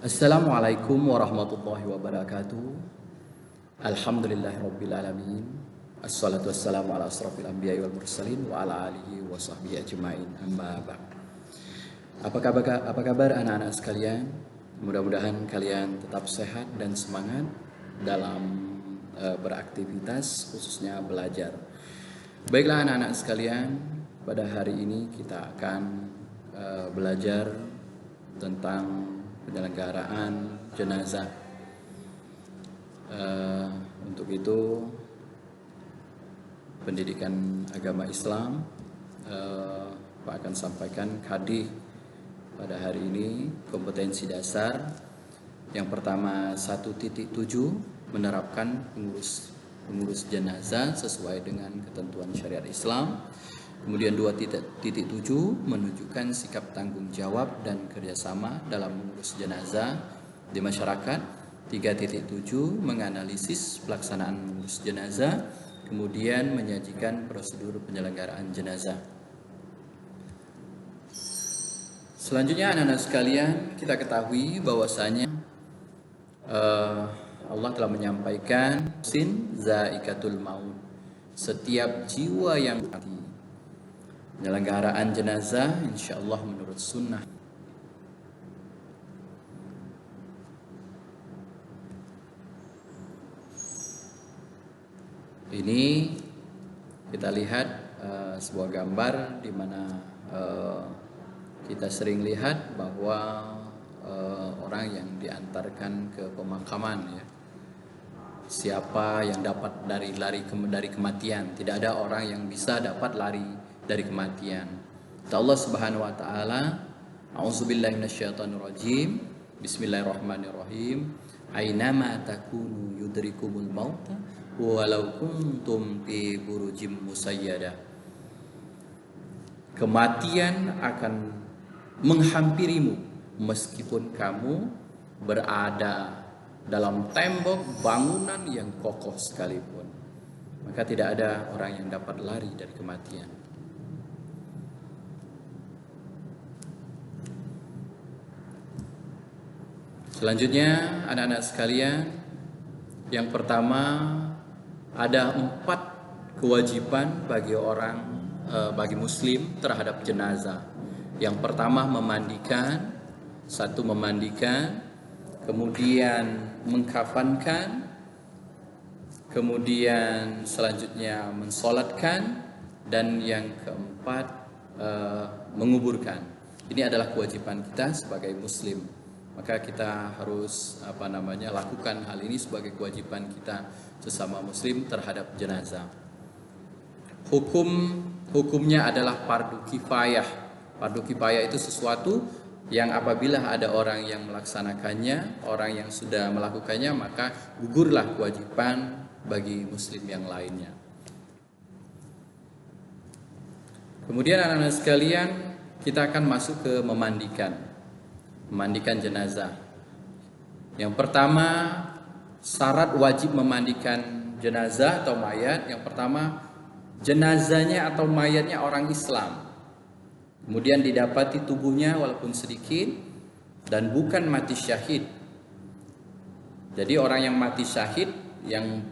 Assalamualaikum warahmatullahi wabarakatuh. Alhamdulillahirabbil alamin. Assalatu wassalamu ala asrofil anbiya'i wal mursalin wa ala alihi wa sahbihi ajmain. Amma ba'd. Apa kabar anak-anak sekalian? Mudah-mudahan kalian tetap sehat dan semangat dalam beraktivitas, khususnya belajar. Baiklah anak-anak sekalian, pada hari ini kita akan belajar tentang penyelenggaraan jenazah. Untuk itu pendidikan agama Islam Pak akan sampaikan hadis pada hari ini, kompetensi dasar. Yang pertama 1.7 menerapkan pengurus jenazah sesuai dengan ketentuan syariat Islam. Kemudian 2.7 menunjukkan sikap tanggung jawab dan kerjasama dalam mengurus jenazah di masyarakat. 3.7 menganalisis pelaksanaan mengurus jenazah, kemudian menyajikan prosedur penyelenggaraan jenazah. Selanjutnya anak-anak sekalian, kita ketahui bahwasanya Allah telah menyampaikan sin zaikatul maut, setiap jiwa yang mati. Penyelenggaraan jenazah insyaallah menurut sunnah. Ini kita lihat sebuah gambar di mana kita sering lihat bahwa orang yang diantarkan ke pemakaman, ya, siapa yang dapat dari kematian? Tidak ada orang yang bisa dapat lari dari kematian. Kata Allah Subhanahu wa taala, A'udzubillahi minasyaitonirrajim. Bismillahirrahmanirrahim. Ainama takunu yudrikumul mauta walau kuntum fi burujim musayyada. Kematian akan menghampirimu meskipun kamu berada dalam tembok bangunan yang kokoh sekalipun. Maka tidak ada orang yang dapat lari dari kematian. Selanjutnya anak-anak sekalian, yang pertama ada 4 kewajiban bagi muslim terhadap jenazah. Yang pertama memandikan, kemudian mengkafankan, kemudian selanjutnya mensolatkan, dan yang keempat menguburkan. Ini adalah kewajiban kita sebagai muslim. Maka kita harus lakukan hal ini sebagai kewajiban kita sesama muslim terhadap jenazah. Hukumnya adalah fardu kifayah. Fardu kifayah itu sesuatu yang apabila ada orang yang melaksanakannya, orang yang sudah melakukannya, maka gugurlah kewajiban bagi muslim yang lainnya. Kemudian anak-anak sekalian, kita akan masuk ke memandikan jenazah. Yang pertama, syarat wajib memandikan jenazah atau mayat. Yang pertama, jenazahnya atau mayatnya orang Islam. Kemudian didapati tubuhnya walaupun sedikit dan bukan mati syahid. Jadi orang yang mati syahid yang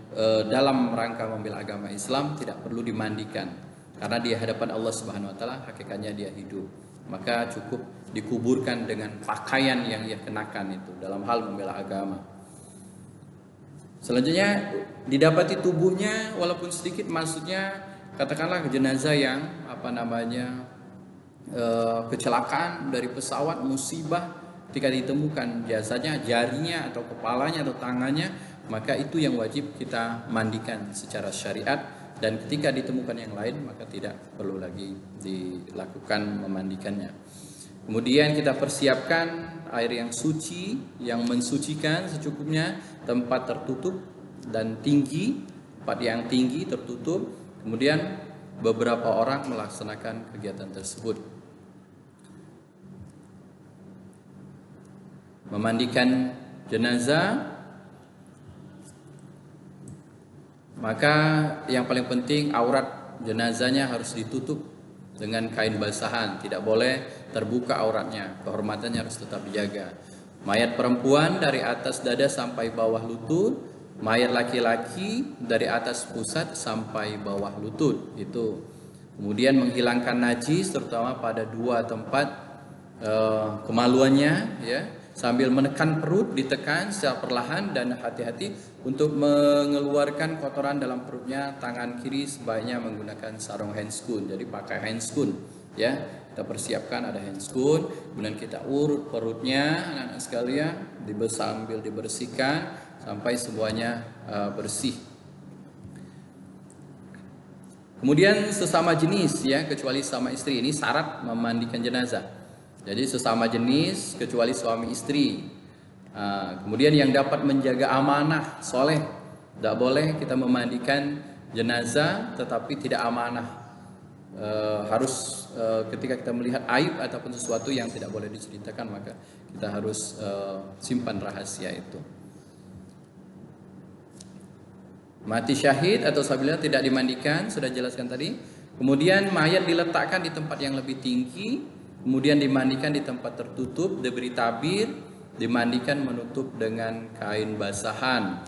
dalam rangka membela agama Islam tidak perlu dimandikan, karena di hadapan Allah Subhanahu wa taala hakikatnya dia hidup. Maka cukup dikuburkan dengan pakaian yang ia kenakan itu dalam hal membela agama. Selanjutnya didapati tubuhnya walaupun sedikit, maksudnya katakanlah jenazah yang kecelakaan dari pesawat, musibah, ketika ditemukan jasanya, jarinya atau kepalanya atau tangannya, maka itu yang wajib kita mandikan secara syariat. Dan ketika ditemukan yang lain, maka tidak perlu lagi dilakukan memandikannya. Kemudian kita persiapkan air yang suci, yang mensucikan secukupnya, tempat tertutup dan tinggi, tempat yang tinggi tertutup. Kemudian beberapa orang melaksanakan kegiatan tersebut. Memandikan jenazah, maka yang paling penting aurat jenazahnya harus ditutup dengan kain basahan, tidak boleh terbuka auratnya, kehormatannya harus tetap dijaga. Mayat perempuan dari atas dada sampai bawah lutut, mayat laki-laki dari atas pusat sampai bawah lutut. Itu. Kemudian menghilangkan najis terutama pada 2 tempat kemaluannya, ya, sambil menekan perut, ditekan secara perlahan dan hati-hati untuk mengeluarkan kotoran dalam perutnya. Tangan kiri sebaiknya menggunakan sarung handscoon, jadi pakai handscoon, ya. Kita persiapkan ada handscoon, kemudian kita urut perutnya, anak-anak sekalian, sambil dibersihkan sampai semuanya bersih. Kemudian sesama jenis, ya, kecuali sama istri, ini syarat memandikan jenazah. Jadi sesama jenis kecuali suami istri. Kemudian yang dapat menjaga amanah, soleh, tidak boleh kita memandikan jenazah tetapi tidak amanah. Harus ketika kita melihat aib ataupun sesuatu yang tidak boleh diceritakan, maka kita harus simpan rahasia itu. Mati syahid atau sabila tidak dimandikan, sudah jelaskan tadi. Kemudian mayat diletakkan di tempat yang lebih tinggi, kemudian dimandikan di tempat tertutup, diberi tabir, dimandikan menutup dengan kain basahan,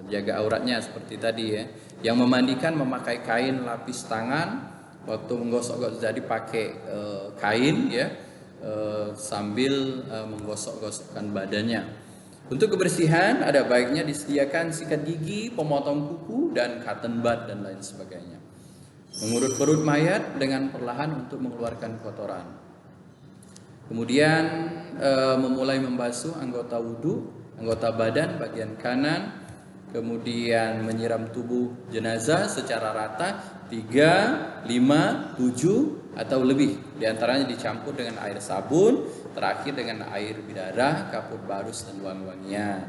terjaga auratnya seperti tadi, ya. Yang memandikan memakai kain lapis tangan. Waktu menggosok-gosok jadi pakai kain, ya, sambil menggosok-gosokkan badannya. Untuk kebersihan ada baiknya disediakan sikat gigi, pemotong kuku, dan cotton bud dan lain sebagainya. Mengurut perut mayat dengan perlahan untuk mengeluarkan kotoran. Kemudian memulai membasuh anggota wudhu, anggota badan bagian kanan. Kemudian menyiram tubuh jenazah secara rata 3, 5, 7 atau lebih. Di antaranya dicampur dengan air sabun, terakhir dengan air bidara, kapur barus dan wangi-wangian.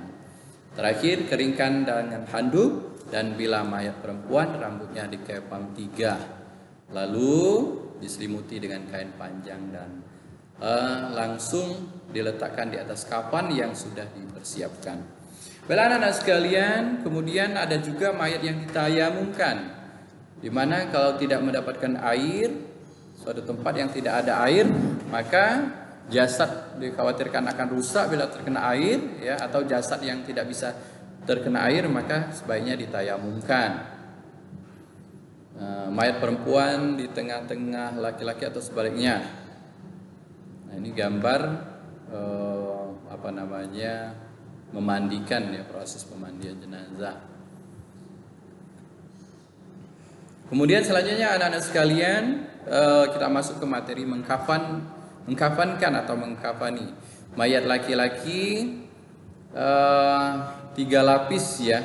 Terakhir keringkan dengan handuk, dan bila mayat perempuan rambutnya dikepang 3. Lalu diselimuti dengan kain panjang dan langsung diletakkan di atas kafan yang sudah dipersiapkan. Baiklah anak-anak sekalian, kemudian ada juga mayat yang ditayamumkan, di mana kalau tidak mendapatkan air, suatu tempat yang tidak ada air, maka jasad dikhawatirkan akan rusak bila terkena air, ya, atau jasad yang tidak bisa terkena air maka sebaiknya ditayamumkan. Mayat perempuan di tengah-tengah laki-laki atau sebaliknya. Nah, ini gambar memandikan, ya, proses pemandian jenazah. Kemudian selanjutnya anak-anak sekalian, kita masuk ke materi mengkafankan atau mengkafani. Mayat laki-laki 3 lapis, ya.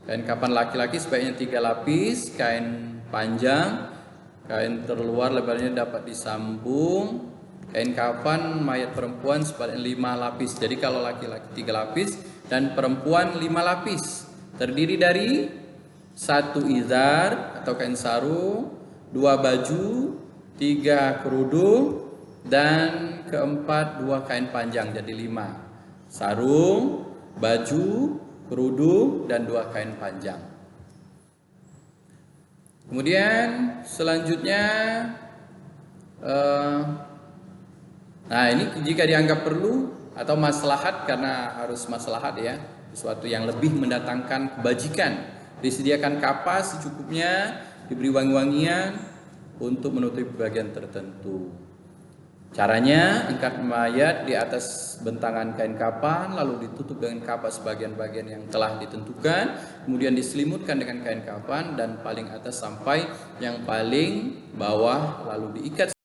Kain kafan laki-laki sebaiknya 3 lapis, kain panjang, kain terluar lebarnya dapat disambung. Kain kafan mayat perempuan sebanyak 5 lapis. Jadi kalau laki-laki 3 lapis dan perempuan 5 lapis. Terdiri dari 1 izar atau kain sarung, 2 baju, 3 kerudung, dan keempat 2 kain panjang. Jadi 5. Sarung, baju, kerudung, dan 2 kain panjang. Kemudian selanjutnya nah ini jika dianggap perlu atau maslahat, karena harus maslahat, ya, sesuatu yang lebih mendatangkan kebajikan, disediakan kapas secukupnya, diberi wangi-wangian untuk menutupi bagian tertentu. Caranya, angkat mayat di atas bentangan kain kafan, lalu ditutup dengan kapas bagian-bagian yang telah ditentukan, kemudian diselimutkan dengan kain kafan dan paling atas sampai yang paling bawah, lalu diikat